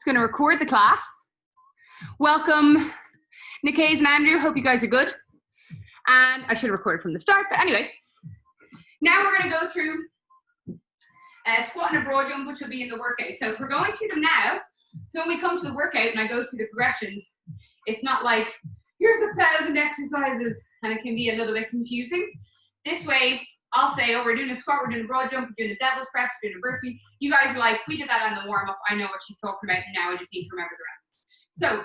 going to record the class. Welcome, Nick Hayes and Andrew. Hope you guys are good. And I should have recorded from the start, but anyway. Now we're going to go through a squat and a broad jump, which will be in the workout. So we're going through them now. So when we come to the workout and I go through the progressions, it's not like, here's 1,000 exercises, and it can be a little bit confusing. This way, I'll say, oh, we're doing a squat, we're doing a broad jump, we're doing a devil's press, we're doing a burpee. You guys are like, we did that on the warm-up. I know what she's talking about now. I just need to remember the rest. So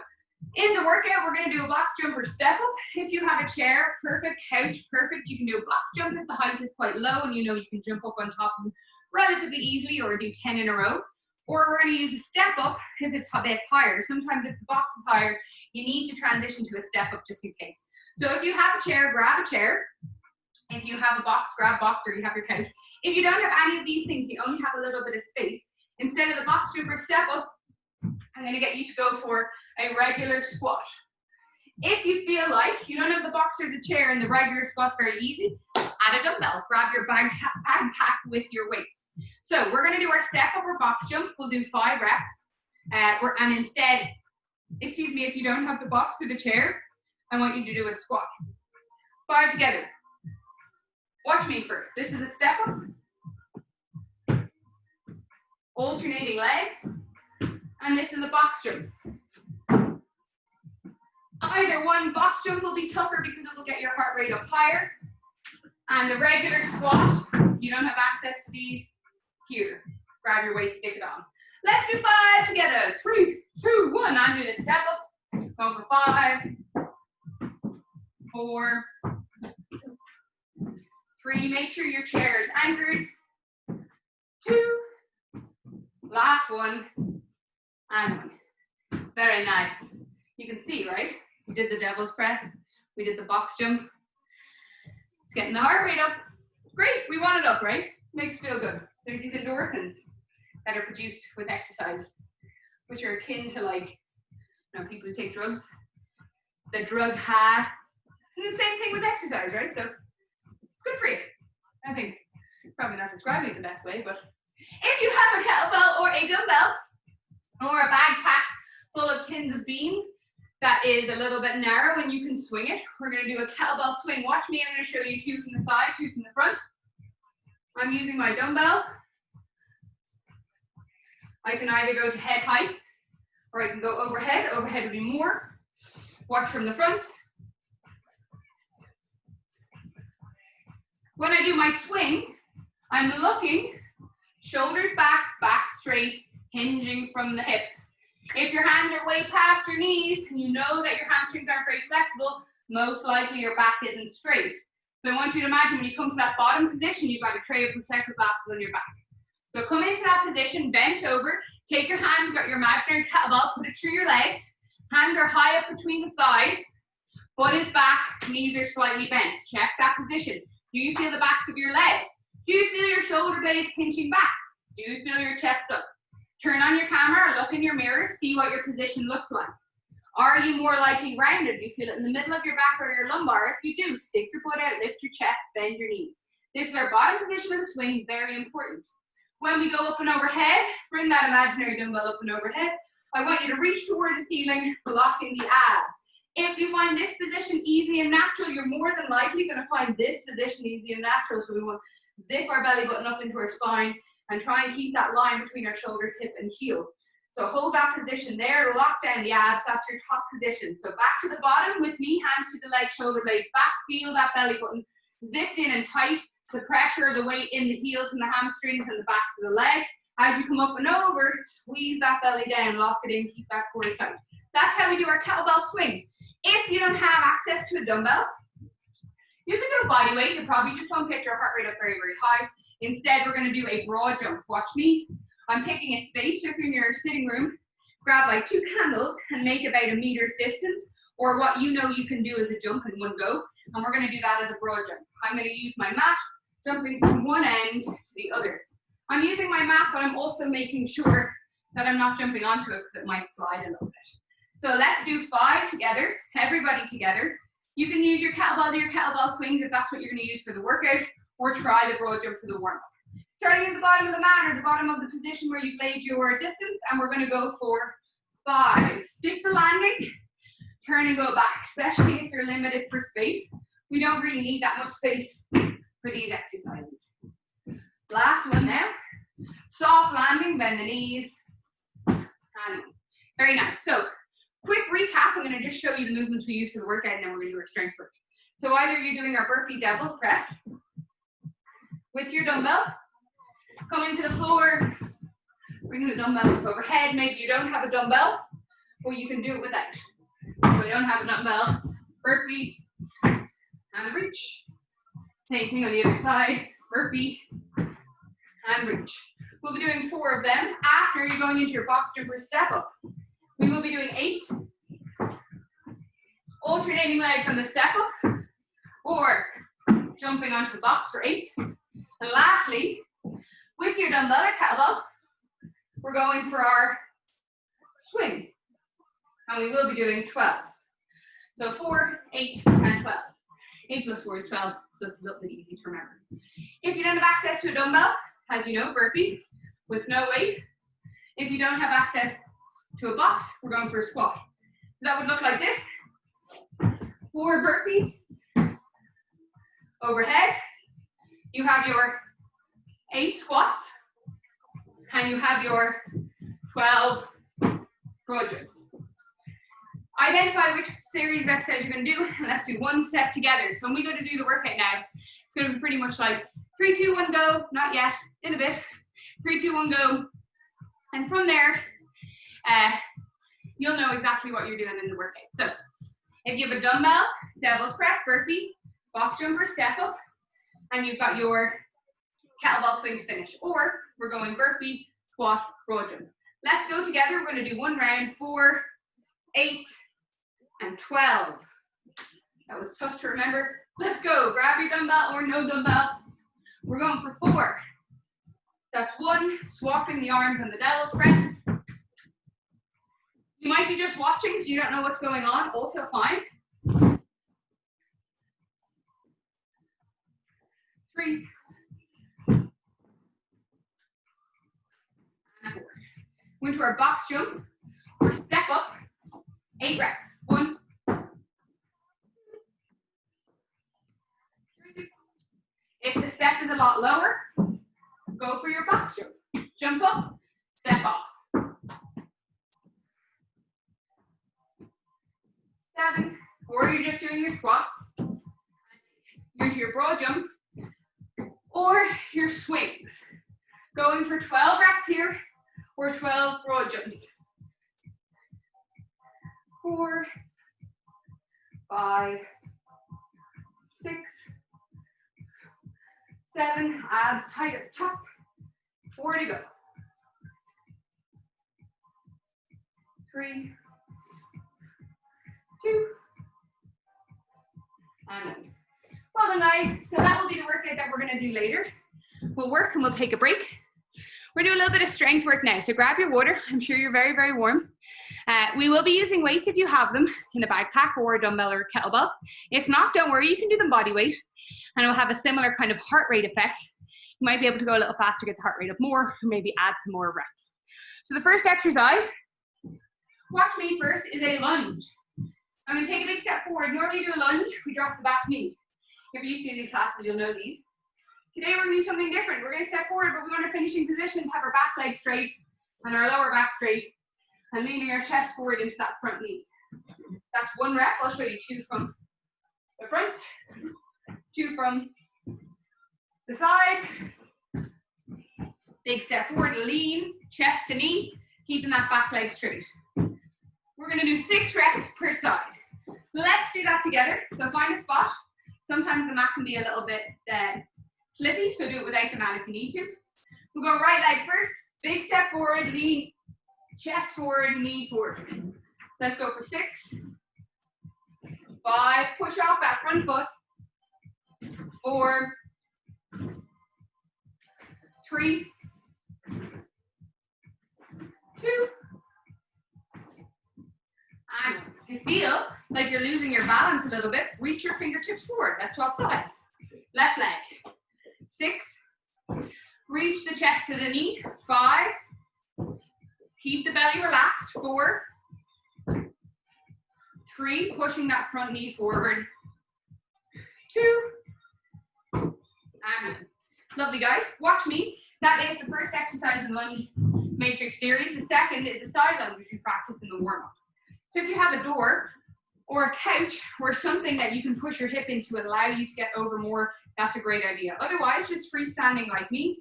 in the workout, we're going to do a box jump or step up. If you have a chair, perfect. Couch, perfect. You can do a box jump if the height is quite low and you know you can jump up on top of them relatively easily, or do 10 in a row. Or we're going to use a step up if it's a bit higher. Sometimes if the box is higher, you need to transition to a step up just in case. So if you have a chair, grab a chair. If you have a box, grab a box, or you have your couch. If you don't have any of these things, you only have a little bit of space. Instead of the box jump or step up, I'm going to get you to go for a regular squat. If you feel like you don't have the box or the chair and the regular squat's very easy, add a dumbbell. Grab your backpack with your weights. So we're going to do our step up or box jump. We'll do 5 reps. And instead, excuse me, if you don't have the box or the chair, I want you to do a squat. 5 together. Watch me first. This is a step up. Alternating legs. And this is a box jump. Either one, box jump will be tougher because it will get your heart rate up higher. And the regular squat, if you don't have access to these, here. Grab your weight, stick it on. Let's do 5 together. 3, 2, 1. I'm doing a step up. Go for 5, 4, 3. Make sure your chair is anchored. 2. Last one. And 1. Very nice. You can see, right? We did the devil's press. We did the box jump. It's getting the heart rate up. Great. We want it up, right? Makes us feel good. There's these endorphins that are produced with exercise, which are akin to, like, you know, people who take drugs. The drug high. It's the same thing with exercise, right? So good for you. I think probably not describing it the best way, but if you have a kettlebell or a dumbbell or a backpack full of tins of beans that is a little bit narrow and you can swing it, we're going to do a kettlebell swing. Watch me. I'm going to show you 2 from the side, 2 from the front. I'm using my dumbbell. I can either go to head height or I can go overhead. Overhead would be more. Watch from the front. When I do my swing, I'm looking, shoulders back, back straight, hinging from the hips. If your hands are way past your knees and you know that your hamstrings aren't very flexible, most likely your back isn't straight. So I want you to imagine when you come to that bottom position, you've got a tray of protective glasses on your back. So come into that position, bent over, take your hands, you've got your imaginary kettlebell, put it through your legs. Hands are high up between the thighs, butt is back, knees are slightly bent. Check that position. Do you feel the backs of your legs? Do you feel your shoulder blades pinching back? Do you feel your chest up? Turn on your camera, look in your mirror, see what your position looks like. Are you more likely rounded? Do you feel it in the middle of your back or your lumbar? If you do, stick your butt out, lift your chest, bend your knees. This is our bottom position of the swing, very important. When we go up and overhead, bring that imaginary dumbbell up and overhead. I want you to reach toward the ceiling, blocking the abs. If you find this position easy and natural, you're more than likely going to find this position easy and natural. So we want to zip our belly button up into our spine and try and keep that line between our shoulder, hip, and heel. So hold that position there, lock down the abs, that's your top position. So back to the bottom with me, hands to the legs, shoulder blades back, feel that belly button zipped in and tight, the pressure, the weight in the heels and the hamstrings and the backs of the legs. As you come up and over, squeeze that belly down, lock it in, keep that core tight. That's how we do our kettlebell swing. If you don't have access to a dumbbell, you can do a body weight. You probably just won't get your heart rate up very, very high. Instead, we're going to do a broad jump. Watch me. I'm picking a space. If you're in your sitting room, grab like 2 candles and make about a meter's distance, or what you know you can do as a jump in one go. And we're going to do that as a broad jump. I'm going to use my mat, jumping from one end to the other. I'm using my mat, but I'm also making sure that I'm not jumping onto it because it might slide a little bit. So let's do 5 together, everybody together. You can use your kettlebell to your kettlebell swings if that's what you're going to use for the workout, or try the broad jump for the warm-up. Starting at the bottom of the mat or the bottom of the position where you've laid your distance, and we're going to go for 5. Stick the landing. Turn and go back, especially if you're limited for space. We don't really need that much space for these exercises. Last one now. Soft landing, bend the knees. And very nice. So, quick recap. I'm going to just show you the movements we use for the workout, and then we're going to do our strength work. So either you're doing our burpee devil's press with your dumbbell, coming to the floor, bring the dumbbell up overhead. Maybe you don't have a dumbbell, or you can do it without. So you don't have a dumbbell, burpee, and a reach. Same thing on the other side, burpee, and reach. We'll be doing 4 of them after you're going into your box jump or step up. We will be doing 8, alternating legs on the step up, or jumping onto the box for 8. And lastly, with your dumbbell or kettlebell, we're going for our swing. And we will be doing 12. So 4, 8, and 12. 8 plus 4 is 12, so it's a little bit easy to remember. If you don't have access to a dumbbell, as you know, burpee with no weight. If you don't have access to a box, we're going for a squat. So that would look like this. 4 burpees overhead. You have your 8 squats, and you have your 12 broad jumps. Identify which series of exercise you're going to do, and let's do one step together. So when we go to do the workout now, it's going to be pretty much like 3, 2, 1, go. Not yet, in a bit. 3, 2, 1, go. And from there, you'll know exactly what you're doing in the workout. So if you have a dumbbell, devil's press, burpee, box jump or step up, and you've got your kettlebell swing to finish, or we're going burpee, squat, broad jump. Let's go together. We're going to do one round, 4, 8, and 12. That was tough to remember. Let's go. Grab your dumbbell or no dumbbell. We're going for 4. That's 1, swapping the arms on the devil's press. You might be just watching, so you don't know what's going on. Also fine. 3. And 4. Into our box jump or step up. 8 reps. 1, 3. If the step is a lot lower, go for your box jump. Jump up, step off. 7. Or you're just doing your squats. You're into your broad jump or your swings. Going for 12 reps here or 12 broad jumps. 4, 5, 6, 7, abs tight at the top. 4 to go. 3, 2, and 1. Well done, guys. So that will be the workout that we're going to do later. We'll work and we'll take a break. We're going to do a little bit of strength work now. So grab your water. I'm sure you're very, very warm. We will be using weights if you have them in a backpack or a dumbbell or a kettlebell. If not, don't worry, you can do them body weight, and it'll have a similar kind of heart rate effect. You might be able to go a little faster, get the heart rate up more, or maybe add some more reps. So the first exercise, watch me first, is a lunge. I'm going to take a big step forward. Normally do a lunge, we drop the back knee. If you're used to these classes, you'll know these. Today we're going to do something different. We're going to step forward, but we want our finishing position to have our back leg straight and our lower back straight, and leaning our chest forward into that front knee. That's 1 rep. I'll show you 2 from the front, 2 from the side. Big step forward, lean, chest to knee, keeping that back leg straight. We're going to do 6 reps per side. Let's do that together. So find a spot. Sometimes the mat can be a little bit slippy, so do it without the mat if you need to. We'll go right leg first. Big step forward, lean, chest forward, knee forward. Let's go for 6, 5, push off that front foot. 4, 3, 2, and if you feel like you're losing your balance a little bit, reach your fingertips forward. Let's swap sides. Left leg. 6, reach the chest to the knee. 5, keep the belly relaxed. 4, 3, pushing that front knee forward. 2, and 1. Lovely, guys. Watch me. That is the first exercise in lunge matrix series. The second is a side lunge, which we practice in the warm-up. So if you have a door or a couch or something that you can push your hip into and allow you to get over more, that's a great idea. Otherwise, just freestanding like me.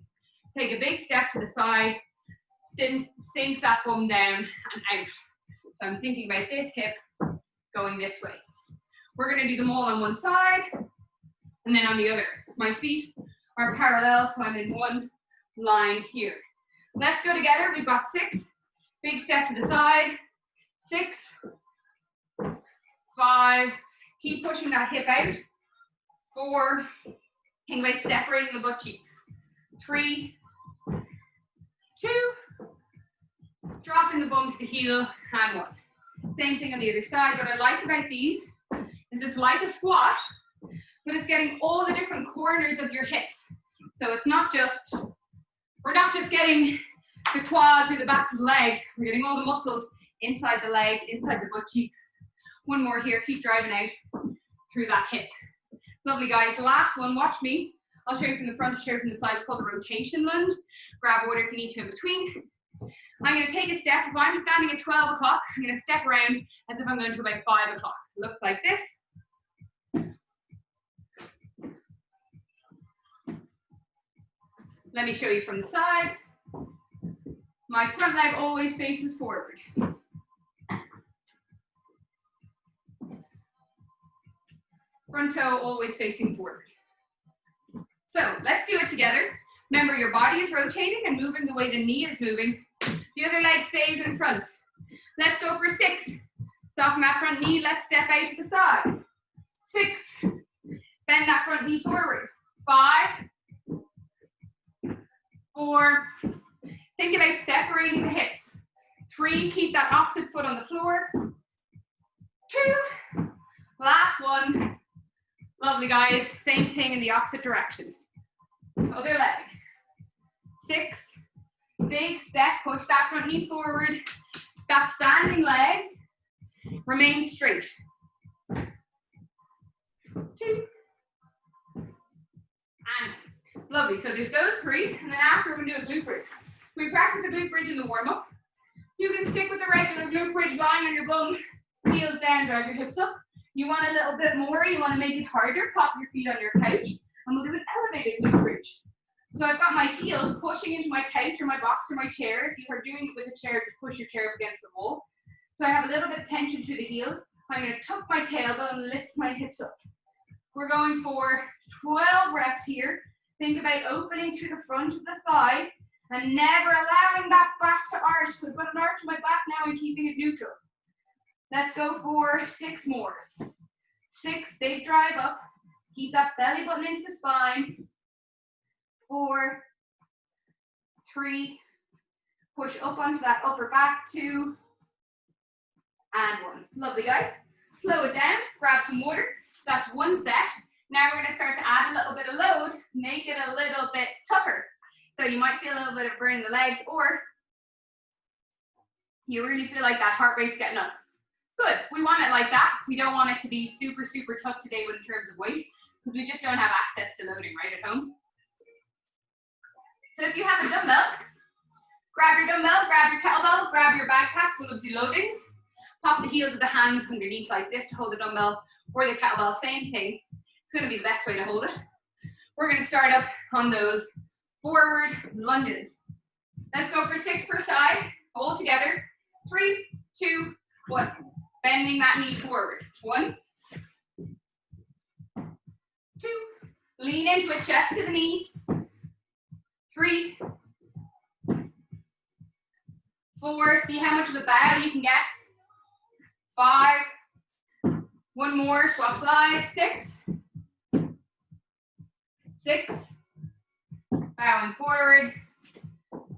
Take a big step to the side, sink that bum down and out. So I'm thinking about this hip going this way. We're going to do them all on one side and then on the other. My feet are parallel, so I'm in one line here. Let's go together. We've got 6. Big step to the side. 6, 5. Keep pushing that hip out. 4. Think about separating the butt cheeks. 3, 2. Dropping the bum to the heel, and 1. Same thing on the other side. What I like about these is it's like a squat, but it's getting all the different corners of your hips. So it's not just, we're not just getting the quads or the backs of the legs, we're getting all the muscles inside the legs, inside the butt cheeks. One more here, keep driving out through that hip. Lovely, guys. The last one, watch me. I'll show you from the front, I'll show you from the side. It's called the rotation lunge. Grab water if you need to in between. I'm going to take a step. If I'm standing at 12 o'clock, I'm going to step around as if I'm going to about 5 o'clock. It looks like this. Let me show you from the side. My front leg always faces forward. Front toe always facing forward. So let's do it together. Remember, your body is rotating and moving the way the knee is moving. The other leg stays in front. Let's go for 6. Soften that front knee. Let's step out to the side. 6. Bend that front knee forward. 5. 4. Think about separating the hips. 3. Keep that opposite foot on the floor. 2. Last one. Lovely, guys. Same thing in the opposite direction. Other leg. 6. Big step. Push that front knee forward. That standing leg remains straight. 2. And lovely. So there's those 3. And then after, we're going to do a glute bridge. We practice a glute bridge in the warm-up. You can stick with the regular glute bridge, lying on your bum, heels down, drive your hips up. You want a little bit more, you want to make it harder, pop your feet on your couch, and we'll do an elevated glute bridge. So I've got my heels pushing into my couch or my box or my chair. If you are doing it with a chair, just push your chair up against the wall. So I have a little bit of tension to the heels. I'm going to tuck my tailbone and lift my hips up. We're going for 12 reps here. Think about opening to the front of the thigh and never allowing that back to arch. So I've got an arch in my back now and keeping it neutral. Let's go for 6 more. 6, big drive up. Keep that belly button into the spine. 4, 3, push up onto that upper back. 2, and 1. Lovely, guys. Slow it down, grab some water. That's 1 set. Now we're going to start to add a little bit of load, make it a little bit tougher. So you might feel a little bit of burn in the legs, or you really feel like that heart rate's getting up. Good, we want it like that. We don't want it to be super, super tough today in terms of weight, because we just don't have access to loading right at home. So if you have a dumbbell, grab your dumbbell, grab your kettlebell, grab your backpack full of loadings. Pop the heels of the hands underneath like this to hold the dumbbell or the kettlebell, same thing. It's going to be the best way to hold it. We're going to start up on those forward lunges. Let's go for 6 per side, all together. 3, 2, 1. Bending that knee forward. 1, 2, lean into it, chest to the knee. 3, 4, see how much of a bow you can get. 5, 1 more, swap sides. 6, 6, bowing forward.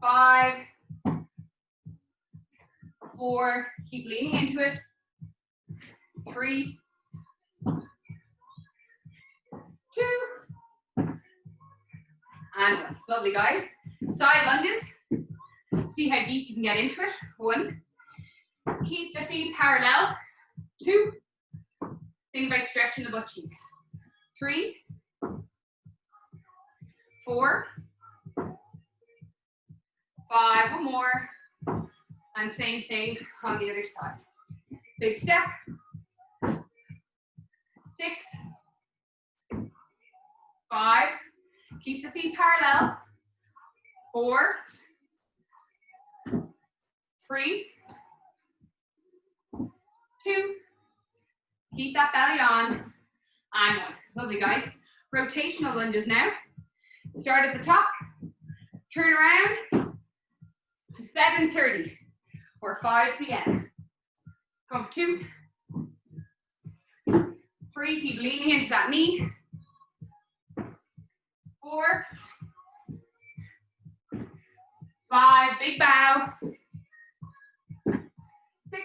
5, 4, keep leaning into it. 3, 2, and 1. Lovely, guys. Side lunges. See how deep you can get into it. 1. Keep the feet parallel. 2. Think about stretching the butt cheeks. 3, 4, 5, one more. And same thing on the other side. Big step. 6, 5. Keep the feet parallel. 4, 3, 2. Keep that belly on. And 1. Lovely, guys. Rotational lunges now. Start at the top. Turn around to 7:30 or 5 p.m. Go 2, 3. Keep leaning into that knee. 4, 5. Big bow. 6.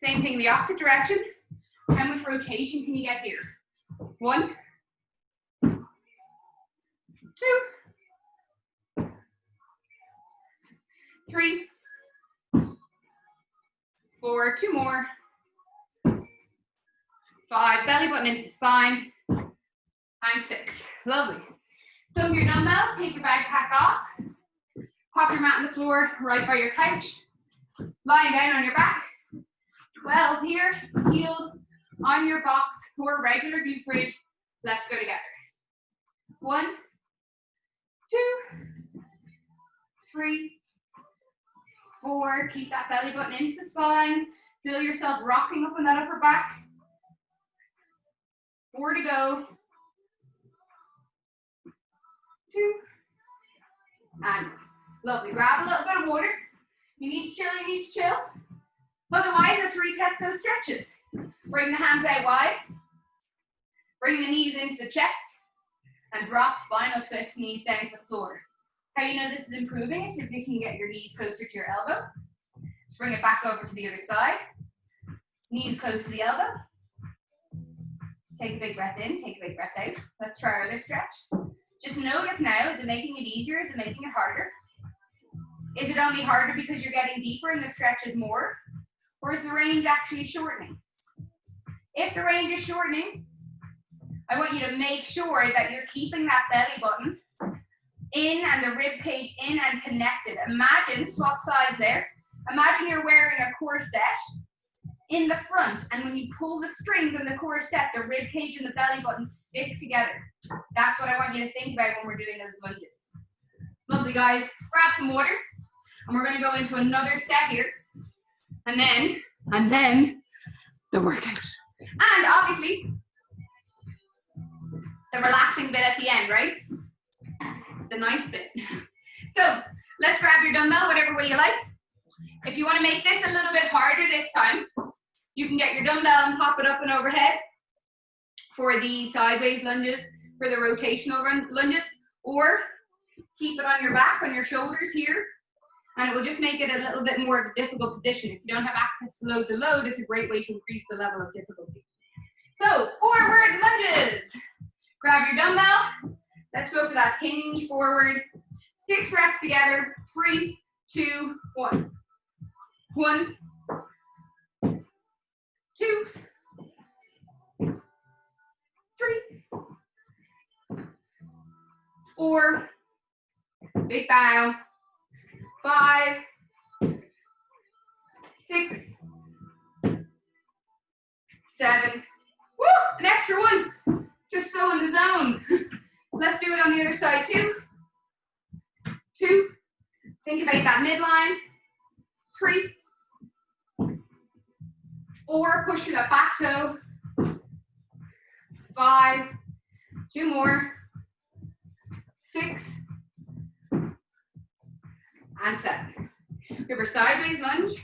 Same thing the opposite direction. How much rotation can you get here? 1, 2, 3, 4. 2 more. 5. Belly button into the spine. And 6. Lovely. Dump your dumbbell. Take your backpack off. Pop your mat on the floor right by your couch. Lying down on your back. 12 here. Heels on your box or regular glute bridge. Let's go together. 1, 2, 3, 4. Keep that belly button into the spine. Feel yourself rocking up in that upper back. 4 to go. 2. And lovely. Grab a little bit of water. You need to chill, you need to chill. Otherwise, let's retest those stretches. Bring the hands out wide. Bring the knees into the chest. And drop spinal twist, knees down to the floor. How you know this is improving is if you can get your knees closer to your elbow. Let's bring it back over to the other side. Knees close to the elbow. Take a big breath in, take a big breath out. Let's try our other stretch. Just notice now, is it making it easier? Is it making it harder? Is it only harder because you're getting deeper and the stretch is more? Or is the range actually shortening? If the range is shortening, I want you to make sure that you're keeping that belly button in and the rib cage in and connected. Imagine, swap sides there. Imagine you're wearing a corset in the front, and when you pull the strings in the corset, the rib cage and the belly button stick together. That's what I want you to think about when we're doing those lunges. Lovely, guys. Grab some water, and we're gonna go into another set here. And then the workout. And obviously, the relaxing bit at the end, right? The nice bit. So let's grab your dumbbell, whatever way you like. If you want to make this a little bit harder this time, you can get your dumbbell and pop it up and overhead for the sideways lunges, for the rotational lunges, or keep it on your back, on your shoulders here, and it will just make it a little bit more of a difficult position. If you don't have access to load to load, it's a great way to increase the level of difficulty. So, forward lunges. Grab your dumbbell. Let's go for that hinge forward. 6 reps together. 3, 2, 1. 1, 2, 3, 4. Big bow. 5, 6, 7. Woo! An extra one. Just so in the zone. Let's do it on the other side too. 2. Think about that midline. 3, 4. Push through that back toe. 5. 2 more. 6. And 7. Give her sideways lunge.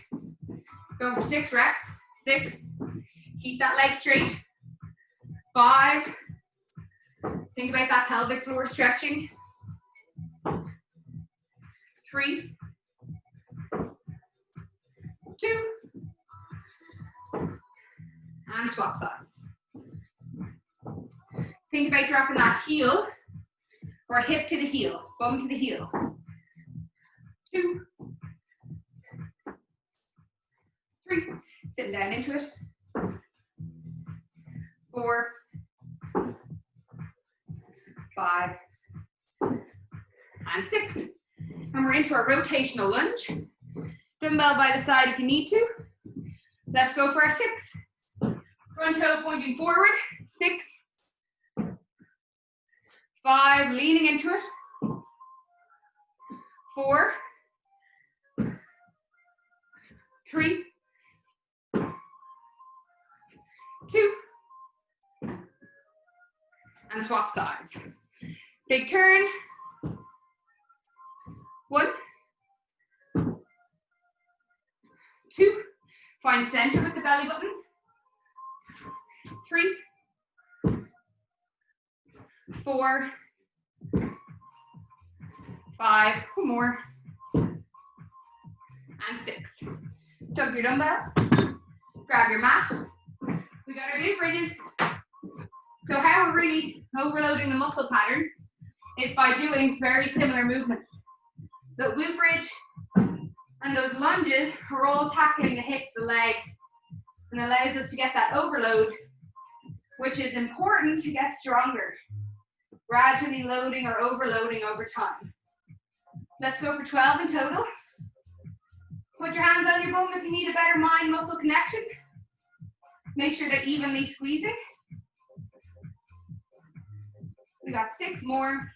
Go for 6 reps. 6. Keep that leg straight. 5. Think about that pelvic floor stretching. 3, 2. And swap sides. Think about dropping that heel or hip to the heel, bum to the heel. 2, 3. Sitting down into it. 4, 5, and 6. And we're into our rotational lunge. Dumbbell by the side if you need to. Let's go for our 6. Front toe pointing forward. 6, 5, leaning into it. 4, 3, 2, and swap sides. Big turn. 1, 2, find center with the belly button. 3, 4, 5, one more, and 6. Tug your dumbbell, grab your mat. We got our glute bridges. So how we're really overloading the muscle pattern is by doing very similar movements. The glute bridge and those lunges are all tackling the hips, the legs, and allows us to get that overload, which is important to get stronger. Gradually loading or overloading over time. Let's go for 12 in total. Put your hands on your bum if you need a better mind-muscle connection. Make sure they're evenly squeezing. We got 6 more.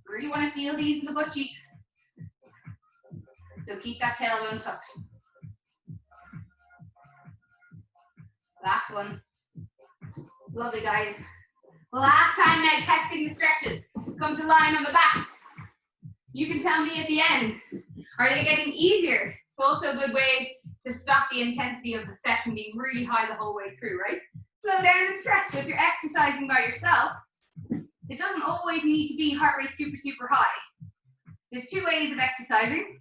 Really want to feel these in the butt cheeks. So keep that tailbone tucked. Last one. Lovely, guys. Last time now, testing the stretches. Come to line on the back. You can tell me at the end. Are they getting easier? It's also a good way to stop the intensity of the session being really high the whole way through, right? Slow down and stretch. So if you're exercising by yourself, it doesn't always need to be heart rate super, super high. There's 2 ways of exercising.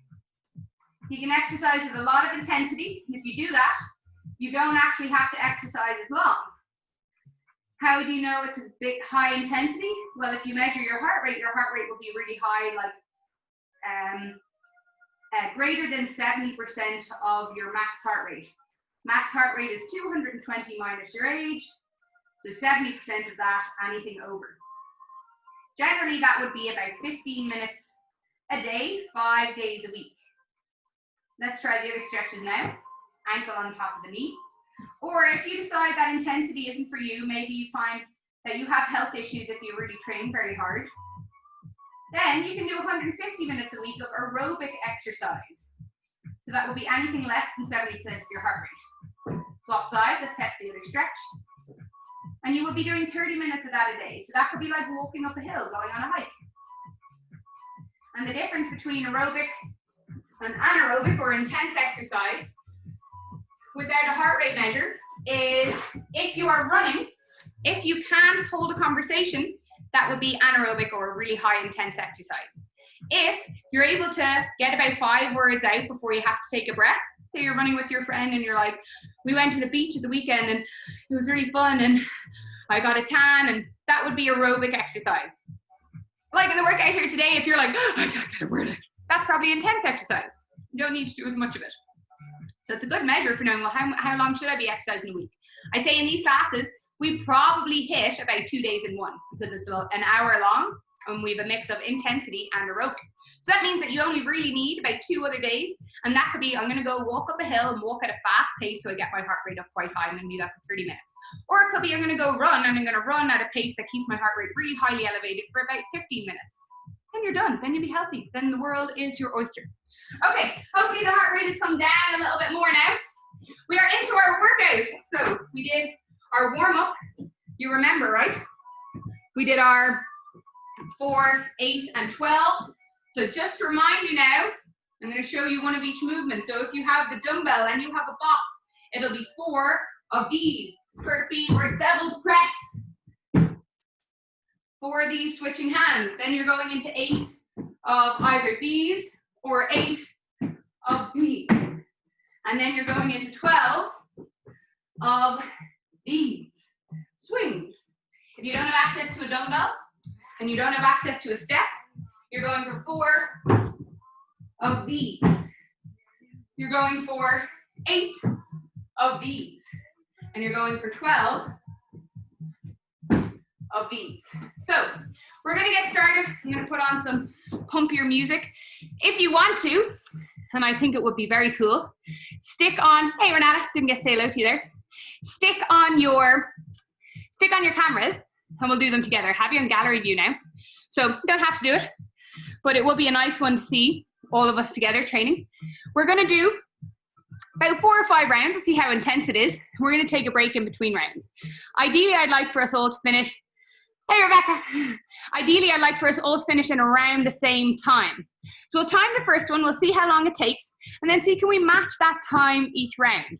You can exercise with a lot of intensity. If you do that, you don't actually have to exercise as long. How do you know it's a bit high intensity? Well, if you measure your heart rate will be really high, like greater than 70% of your max heart rate. Max heart rate is 220 minus your age, so 70% of that, anything over. Generally, that would be about 15 minutes a day, 5 days a week. Let's try the other stretches now. Ankle on top of the knee. Or if you decide that intensity isn't for you, maybe you find that you have health issues if you really train very hard, then you can do 150 minutes a week of aerobic exercise. So that will be anything less than 70% of your heart rate. Swap sides, let's test the other stretch. And you will be doing 30 minutes of that a day. So that could be like walking up a hill, going on a hike. And the difference between aerobic and anaerobic or intense exercise without a heart rate measure is if you are running, if you can't hold a conversation, that would be anaerobic or a really high intense exercise. If you're able to get about 5 words out before you have to take a breath, say you're running with your friend and you're like, we went to the beach at the weekend and it was really fun and I got a tan, and that would be aerobic exercise. Like in the workout here today, if you're like, oh, I gotta get a word out, that's probably intense exercise. You don't need to do as much of it. So it's a good measure for knowing, well, how long should I be exercising a week? I'd say in these classes, we probably hit about 2 days in one because it's an hour long and we have a mix of intensity and aerobic. So that means that you only really need about 2 other days, and that could be, I'm gonna go walk up a hill and walk at a fast pace so I get my heart rate up quite high, and I'm gonna do that for 30 minutes. Or it could be I'm gonna go run and I'm gonna run at a pace that keeps my heart rate really highly elevated for about 15 minutes. Then you're done, then you'll be healthy. Then the world is your oyster. Okay, hopefully the heart rate has come down a little bit more now. We are into our workout. So we did our warm up, you remember, right? We did our 4, 8, and 12. So just to remind you now, I'm going to show you one of each movement. So if you have the dumbbell and you have a box, it'll be 4 of these. Burpee or devil's press. 4 of these switching hands. Then you're going into 8 of either these or 8 of these. And then you're going into 12 of these. Swings. If you don't have access to a dumbbell and you don't have access to a step, you're going for 4 of these. You're going for 8 of these. And you're going for 12 of these. So we're gonna get started. I'm gonna put on some pumpier music. If you want to, and I think it would be very cool, stick on, hey Renata, didn't get to say hello to you there. Stick on your cameras and we'll do them together. Have you on gallery view now. So you don't have to do it, but it will be a nice one to see all of us together training. We're gonna do about 4 or 5 rounds to see how intense it is. We're gonna take a break in between rounds. Ideally, I'd like for us all to finish, hey Rebecca. Ideally, I'd like for us all to finish in around the same time. So we'll time the first one, we'll see how long it takes, and then see can we match that time each round.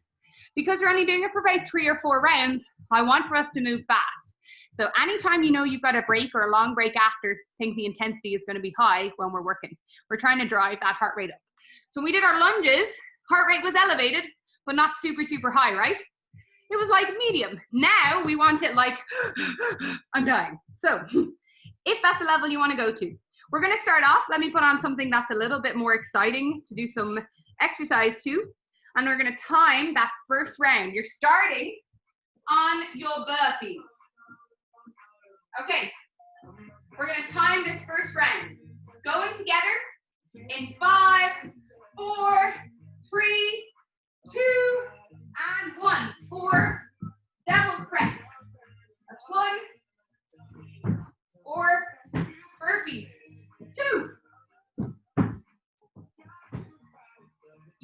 Because we're only doing it for about 3 or 4 rounds, I want for us to move fast. So anytime you know you've got a break or a long break after, think the intensity is gonna be high when we're working. We're trying to drive that heart rate up. So when we did our lunges, heart rate was elevated, but not super, super high, right? It was like medium. Now we want it like, I'm dying. So if that's the level you wanna go to, we're gonna start off, let me put on something that's a little bit more exciting to do some exercise to, and we're gonna time that first round. You're starting on your burpees. Okay, we're gonna time this first round. Going together in 5, 4, 3, 2, and 1. 4 devil's press. That's 1. 4 burpee. 2,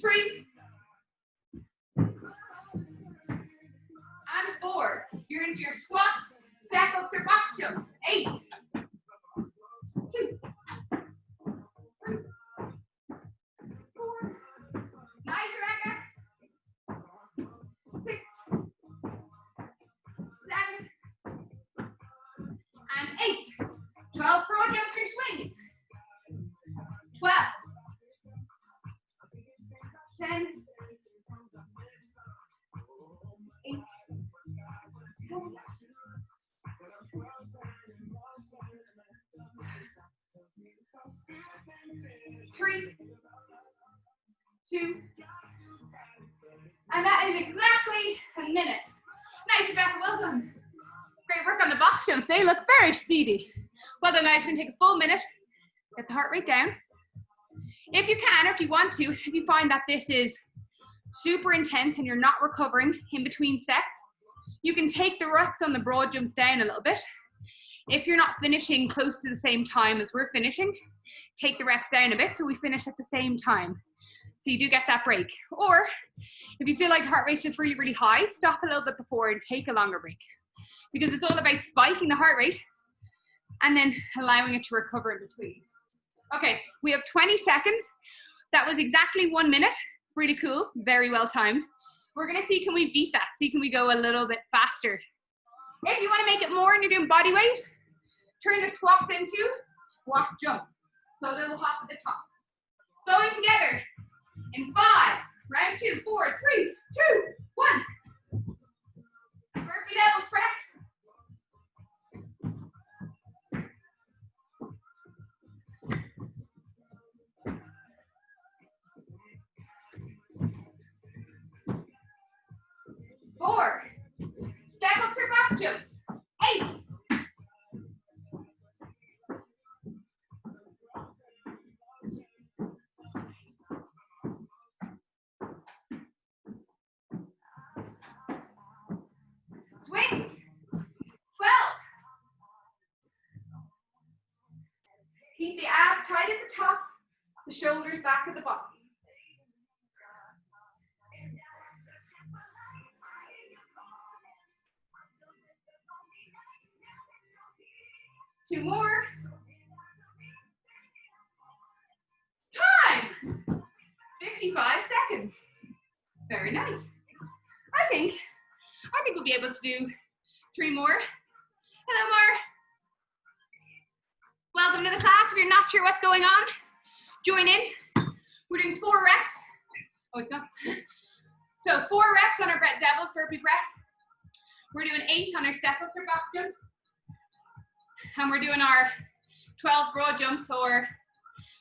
3, and 4. You're into your squats, step ups, or box jumps. 8, 2, 3, 4. Nice, Rebecca. 6, 7, and 8. 12 broad jumps or swings. 12, 10, 8, 7, 3, 2, and that is exactly a minute. Nice, Rebecca, well done. Great work on the box jumps, they look very speedy. Well done guys, we're gonna take a full minute, get the heart rate down. If you can, or if you want to, if you find that this is super intense and you're not recovering in between sets, you can take the reps on the broad jumps down a little bit. If you're not finishing close to the same time as we're finishing, take the reps down a bit so we finish at the same time. So you do get that break. Or if you feel like the heart rate's just really, really high, stop a little bit before and take a longer break. Because it's all about spiking the heart rate and then allowing it to recover in between. Okay, we have 20 seconds. That was exactly 1 minute. Really cool, very well timed. We're gonna see, can we beat that? See, can we go a little bit faster? If you wanna make it more and you're doing body weight, turn the squats into squat jump. So a little hop at the top. Going together in 5, round 2, 4, 3, 2, 1. Burpee devil's press. 4, step ups or box jumps. 8, 12. Keep the abs tight at the top, the shoulders back at the bottom. Two more. Time. 55 seconds. Very nice. I think we'll be able to do 3 more. Hello, Mar. Welcome to the class. If you're not sure what's going on, join in. We're doing 4 reps. Oh, it's not. So 4 reps on our devil's burpee press. We're doing 8 on our step-ups or box jumps. And we're doing our 12 broad jumps or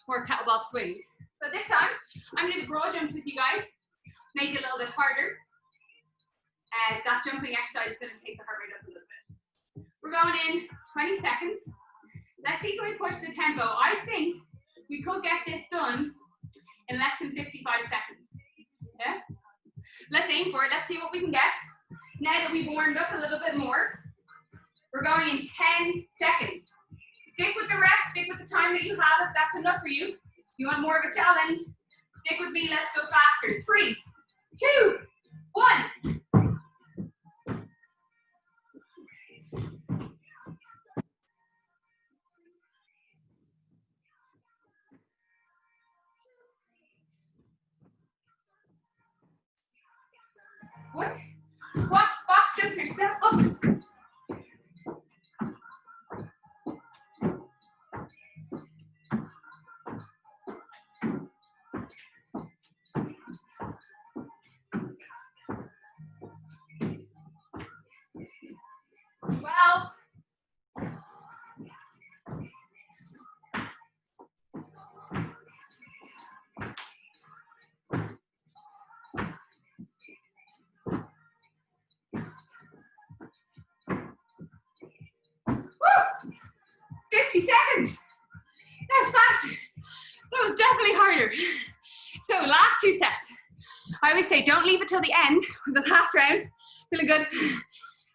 kettlebell swings. So this time, I'm going to do the broad jumps with you guys. Make it a little bit harder. And that jumping exercise is going to take the heart rate up a little bit. We're going in 20 seconds. Let's see if we push the tempo. I think we could get this done in less than 55 seconds. Yeah? Let's aim for it. Let's see what we can get. Now that we've warmed up a little bit more, we're going in 10 seconds. Stick with the rest, stick with the time that you have if that's enough for you. If you want more of a challenge, stick with me, let's go faster. 3, 2, 1. What? Squats, box jumps, or step ups. Well, 50 seconds. That was faster. That was definitely harder. So last 2 sets. I always say don't leave it till the end, the last round. Feeling good?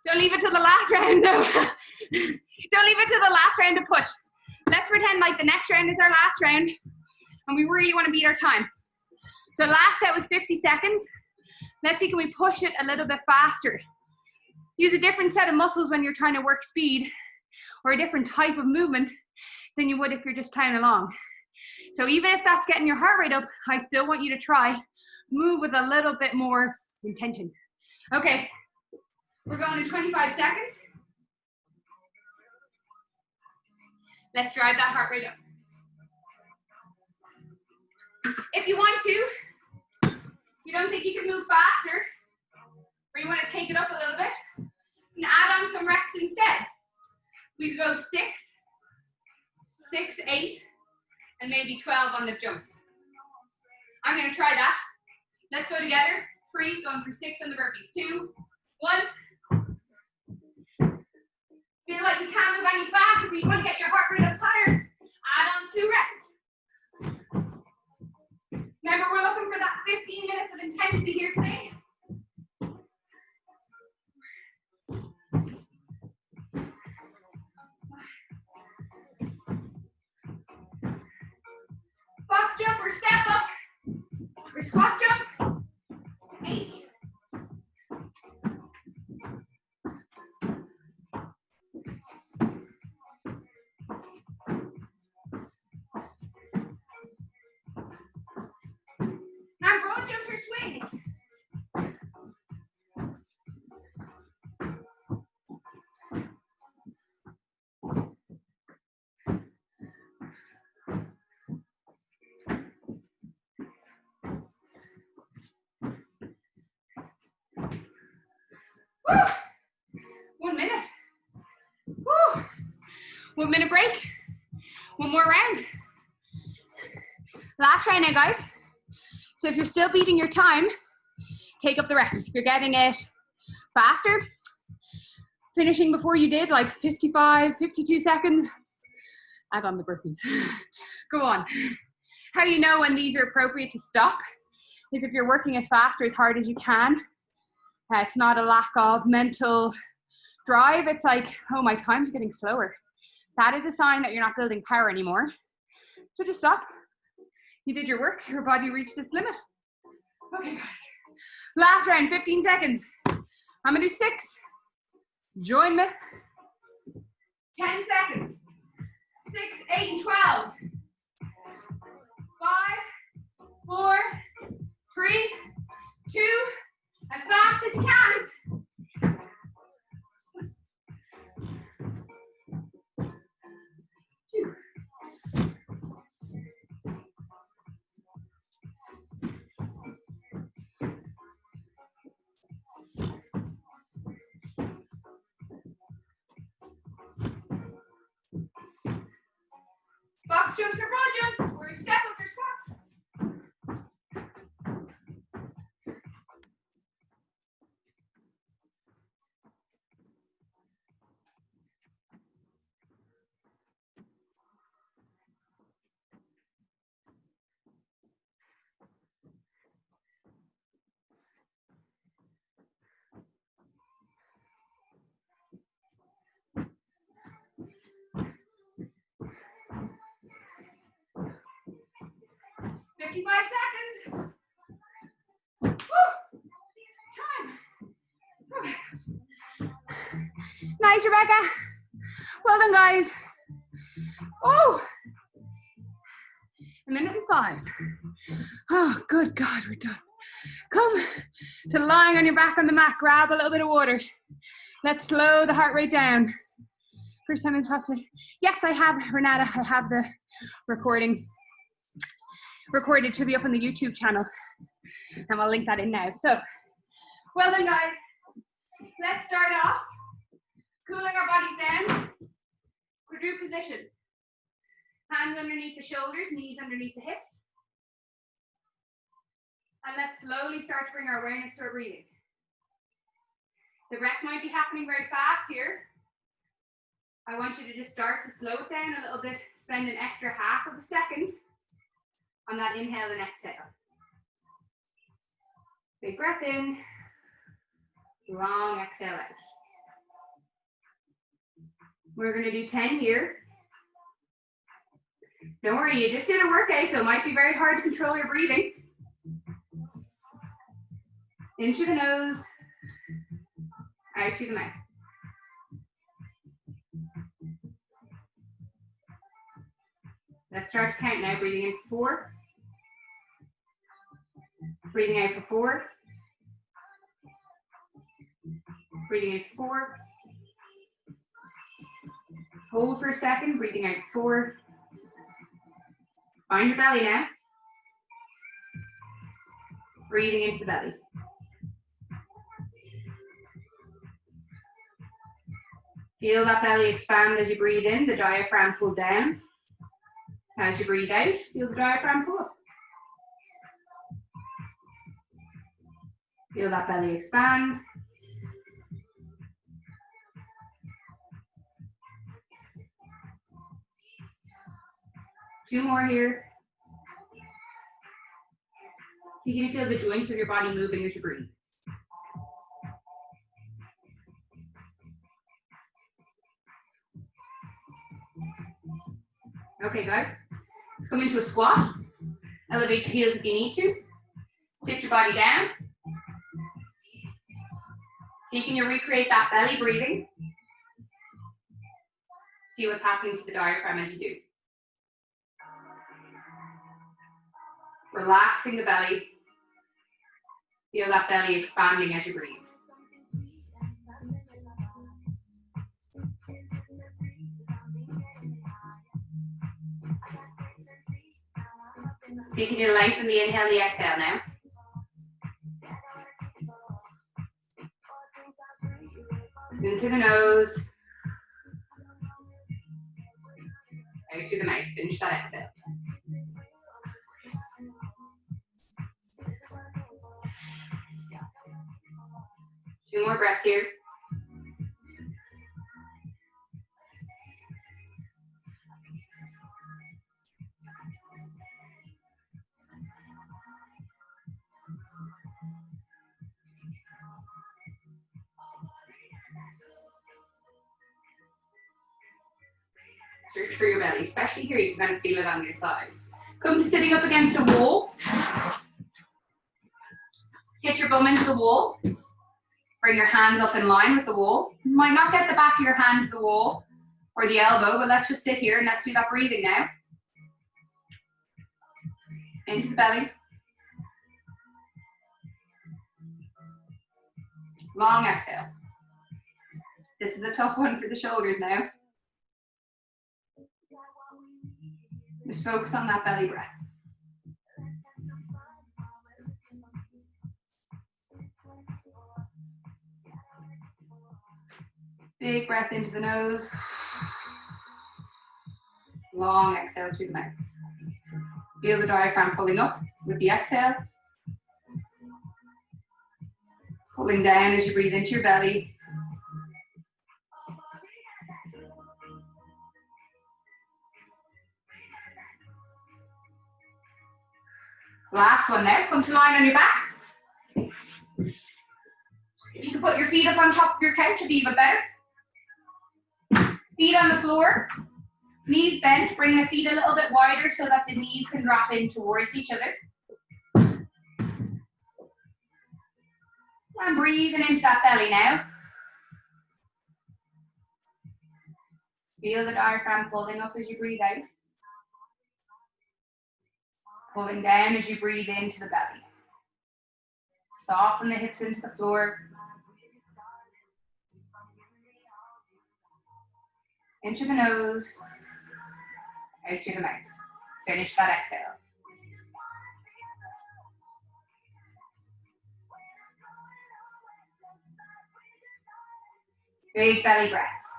Don't leave it till the last round. No. Don't leave it till the last round to push. Let's pretend like the next round is our last round and we really want to beat our time. So last set was 50 seconds. Let's see, can we push it a little bit faster? Use a different set of muscles when you're trying to work speed or a different type of movement than you would if you're just playing along. So even if that's getting your heart rate up, I still want you to try move with a little bit more intention. Okay, we're going to 25 seconds. Let's drive that heart rate up. If you want to, you don't think you can move faster, or you want to take it up a little bit, you can add on some reps instead. We could go 6, 8, and maybe 12 on the jumps. I'm going to try that. Let's go together. 3, going for 6 on the burpees. 2, 1. Feel like you can't move any faster, but you want to get your heart rate up higher. Add on 2 reps. Remember, we're looking for that 15 minutes of intensity here today. Box jump or step up or squat jump. 8. Now broad jumps or swings. Woo! 1 minute. Woo! 1 minute break. One more round. Last round now, guys. So if you're still beating your time, take up the reps. If you're getting it faster, finishing before you did, like 55, 52 seconds, add on the burpees. Go on. How you know when these are appropriate to stop is if you're working as fast or as hard as you can. It's not a lack of mental drive. It's like, oh, my time's getting slower. That is a sign that you're not building power anymore. So just stop. You did your work. Your body reached its limit. Okay, guys. Last round, 15 seconds. I'm going to do 6. Join me. 10 seconds. 6, 8, and 12. 5, 4, 3, 2, as fast as you can. 2. Box jumps or broad jumps, or step ups or squats. 55 seconds. Woo. Time. Nice, Rebecca. Well done, guys. Oh, 1 minute and 5. Oh, good God, we're done. Come to lying on your back on the mat. Grab a little bit of water. Let's slow the heart rate down. First time in CrossFit. Yes, I have, Renata, I have the recording recorded. To be up on the YouTube channel. And I'll link that in now. So, well done, guys. Let's start off cooling our bodies down. Quadruped position. Hands underneath the shoulders, knees underneath the hips. And let's slowly start to bring our awareness to our breathing. The rep might be happening very fast here. I want you to just start to slow it down a little bit. Spend an extra half of a second on that inhale and exhale. Big breath in. Long exhale out. We're going to do 10 here. Don't worry, you just did a workout, so it might be very hard to control your breathing. In through the nose, out through the mouth. Let's start to count now. Breathing in for 4. Breathing out for 4. Breathing in for 4. Hold for a second, breathing out for 4. Find your belly now. Breathing into the belly. Feel that belly expand as you breathe in, the diaphragm pull down. As you breathe out, feel the diaphragm pull up. Feel that belly expand. Two more here. So you can feel the joints of your body moving as you breathe. Okay, guys. Let's come into a squat. Elevate your heels if you need to. Sit your body down. So you can recreate that belly breathing. See what's happening to the diaphragm as you do. Relaxing the belly. Feel that belly expanding as you breathe. So you can do lengthen the inhale and the exhale now. Into the nose. Out through the mouth. Finish that exhale. Two more breaths here. Search for your belly, especially here, you can kind of feel it on your thighs. Come to sitting up against a wall. Sit your bum into the wall. Bring your hands up in line with the wall. You might not get the back of your hand to the wall or the elbow, but let's just sit here and let's do that breathing now. Into the belly. Long exhale. This is a tough one for the shoulders now. Just focus on that belly breath. Big breath into the nose. Long exhale through the mouth. Feel the diaphragm pulling up with the exhale. Pulling down as you breathe into your belly. Last one now. Come to lying on your back. If you can put your feet up on top of your couch, it'd be even better. Feet on the floor. Knees bent, bring the feet a little bit wider so that the knees can drop in towards each other. And breathing into that belly now. Feel the diaphragm pulling up as you breathe out. Pulling down as you breathe into the belly. Soften the hips into the floor. Into the nose, out through the mouth. Finish that exhale. Big belly breaths.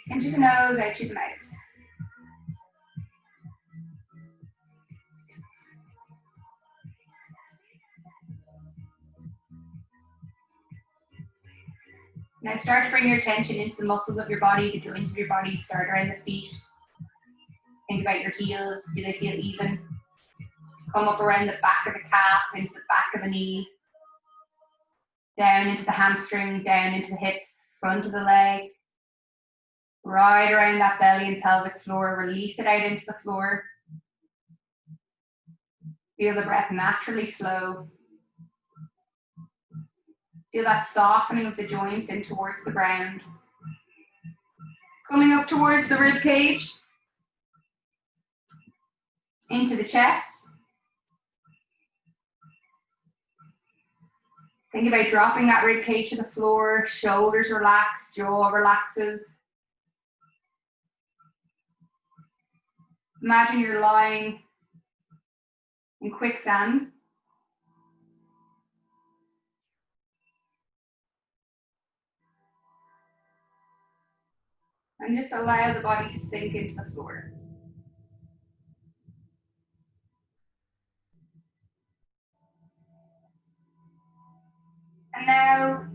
Into the nose, out through the mouth. Now start to bring your attention into the muscles of your body, the joints of your body. Start around the feet. Think about your heels. Do they feel even? Come up around the back of the calf, into the back of the knee. Down into the hamstring, down into the hips, front of the leg. Right around that belly and pelvic floor. Release it out into the floor. Feel the breath naturally slow. Feel that softening of the joints in towards the ground. Coming up towards the rib cage. Into the chest. Think about dropping that rib cage to the floor. Shoulders relax, jaw relaxes. Imagine you're lying in quicksand. And just allow the body to sink into the floor. And now,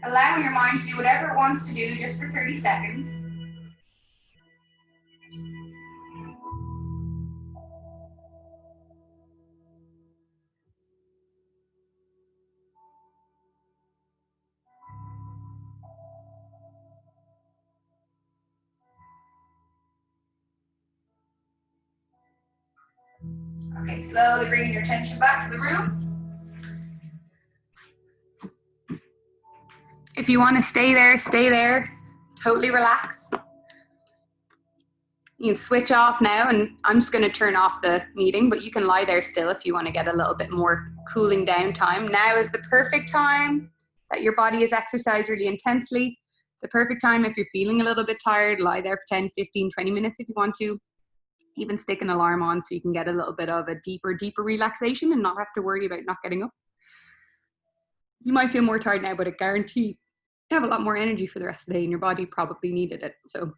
allowing your mind to do whatever it wants to do just for 30 seconds. Okay, slowly bringing your attention back to the room. If you want to stay there, stay there. Totally relax. You can switch off now, and I'm just going to turn off the meeting, but you can lie there still if you want to get a little bit more cooling down time. Now is the perfect time that your body has exercised really intensely. The perfect time if you're feeling a little bit tired, lie there for 10, 15, 20 minutes if you want to. Even stick an alarm on so you can get a little bit of a deeper relaxation and not have to worry about not getting up. You might feel more tired now, but I guarantee you have a lot more energy for the rest of the day, and your body probably needed it. So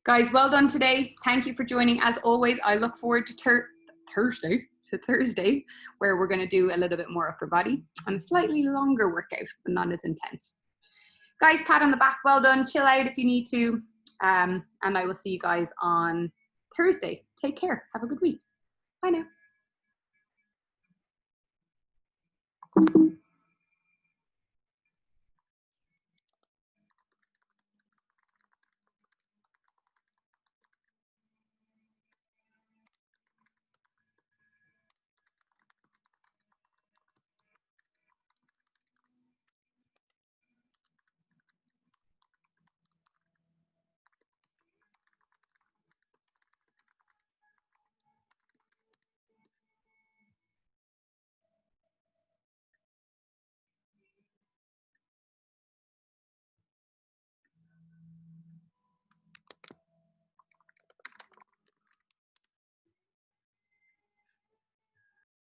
guys, well done today. Thank you for joining. As always, I look forward to Thursday, where we're going to do a little bit more upper body and a slightly longer workout, but not as intense. Guys, pat on the back. Well done. Chill out if you need to. And I will see you guys on Thursday. Take care. Have a good week. Bye now.